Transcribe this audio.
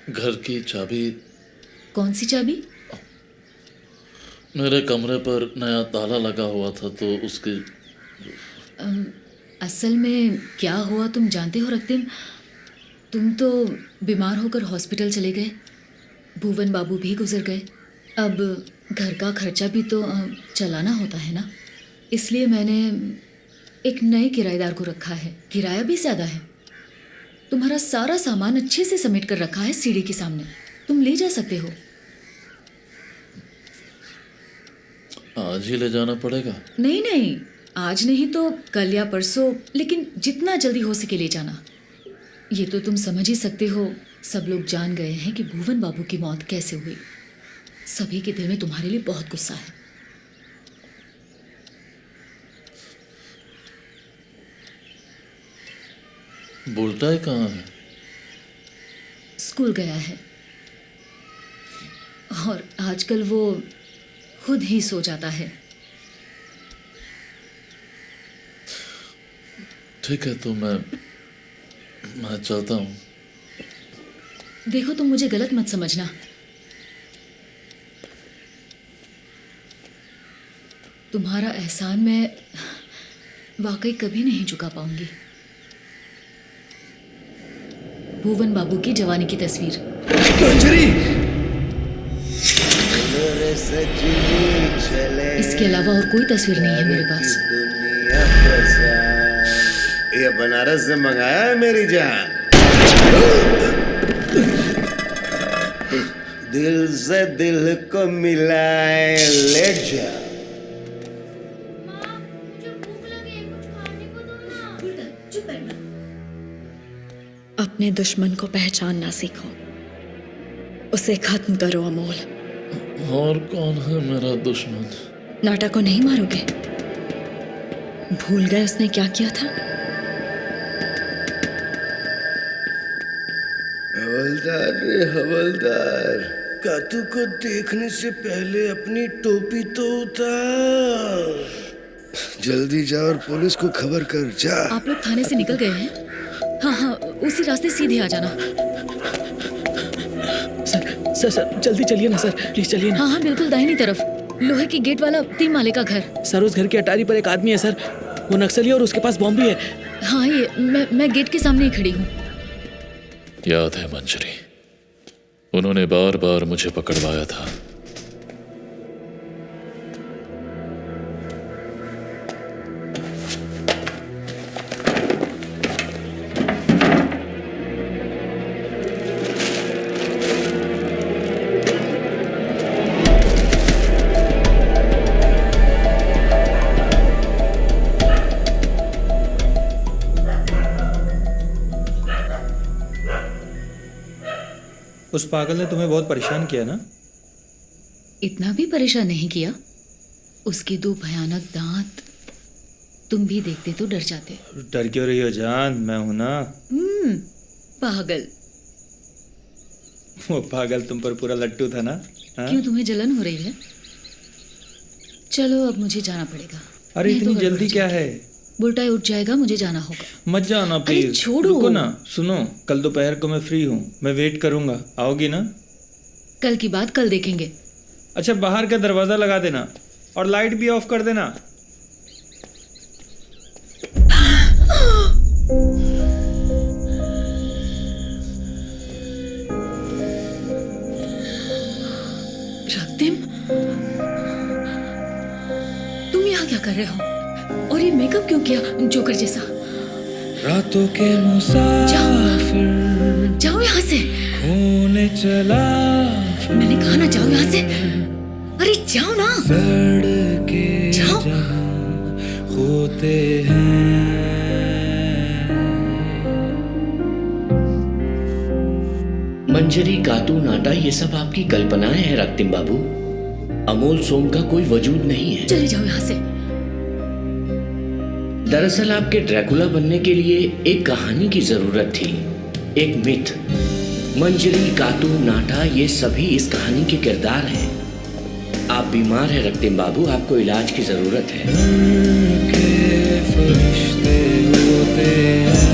घर की चाबी। कौन सी चाबी? मेरे कमरे पर नया ताला लगा हुआ था तो उसकी। असल में क्या हुआ तुम जानते हो रক্তিम? तुम तो बीमार होकर हॉस्पिटल चले गए, भुवन बाबू भी गुजर गए। अब घर का खर्चा भी तो चलाना होता है ना, इसलिए मैंने एक नए किराएदार को रखा है। किराया भी ज़्यादा है। तुम्हारा सारा सामान अच्छे से समेट कर रखा है सीढ़ी के सामने, तुम ले जा सकते हो। आज ही ले जाना पड़ेगा? नहीं नहीं, आज नहीं तो कल या परसों, लेकिन जितना जल्दी हो सके ले जाना। ये तो तुम समझ ही सकते हो, सब लोग जान गए हैं कि भुवन बाबू की मौत कैसे हुई। सभी के दिल में तुम्हारे लिए बहुत गुस्सा है। बुलटाई कहाँ है? स्कूल गया है और आजकल वो खुद ही सो जाता है। ठीक है, तो मैं चलता हूँ। देखो, तुम मुझे गलत मत समझना। तुम्हारा एहसान मैं वाकई कभी नहीं चुका पाऊंगी। भुवन बाबू की जवानी की तस्वीर। मंजरी! इसके अलावा और कोई तस्वीर नहीं है मेरे पास। ये बनारस से मंगाया है मेरी जान। दिल से दिल को मिलाए ले जा। अपने दुश्मन को पहचानना सीखो, उसे खत्म करो अमोल। और कौन है मेरा दुश्मन? नाटा को नहीं मारोगे? भूल गए उसने क्या किया था? हवलदार रे हवलदार, कातू को देखने से पहले अपनी टोपी तो उतार। जल्दी जा और पुलिस को खबर कर। जा। आप लोग थाने से निकल गए हैं? हाँ हाँ, उसी रास्ते सीधे आ जाना। सर जल्दी चलिए ना सर, प्लीज चलिए ना। हाँ हाँ बिल्कुल, दाहिनी तरफ, लोहे की गेट वाला 3 माले का घर। सर उस घर की अटारी पर एक आदमी है सर, वो नक्सली और उसके पास बॉम्ब भी है। हाँ, ये मैं गेट के सामने ही खड़ी हूँ। याद है मंजरी, उन्होंने बार बार मुझे पकड़वाया था। उस पागल ने तुम्हें बहुत परेशान किया ना? इतना भी परेशान नहीं किया। उसके 2 भयानक दांत तुम भी देखते तो डर जाते। डर क्यों रही हो जान, मैं हूं ना। पागल। वो पागल तुम पर पूरा लट्टू था ना। हा? क्यों, तुम्हें जलन हो रही है? चलो अब मुझे जाना पड़ेगा। अरे नहीं तो इतनी गड़बड़ जल्दी क्या जाएगी। है? बुलटाई उठ जाएगा, मुझे जाना होगा। मत जाओ ना प्लीज। छोड़ो। रुको ना, सुनो, कल दोपहर को मैं फ्री हूँ, मैं वेट करूंगा। आओगी ना? कल की बात कल देखेंगे। अच्छा, बाहर का दरवाजा लगा देना और लाइट भी ऑफ कर देना। रক্তিम, तुम यहाँ क्या कर रहे हो? और ये मेकअप क्यों किया जोकर जैसा? रातों के मुसाफिर जाओ यहाँ से। होने चला, मैंने कहा ना जाओ यहाँ से। अरे जाओ ना। सड़के जाओ। जहां होते हैं। मंजरी, कातू, नाटा, ये सब आपकी कल्पनाएं हैं रক্তিम बाबू। अमोल सोम का कोई वजूद नहीं है। चले जाओ यहाँ से। दरअसल आपके ड्रैकुला बनने के लिए एक कहानी की जरूरत थी, एक मिथ। मंजरी, कातू, नाटा, ये सभी इस कहानी के किरदार हैं। आप बीमार हैं रক্তিम बाबू, आपको इलाज की जरूरत है। के फरिश्ते होते हैं।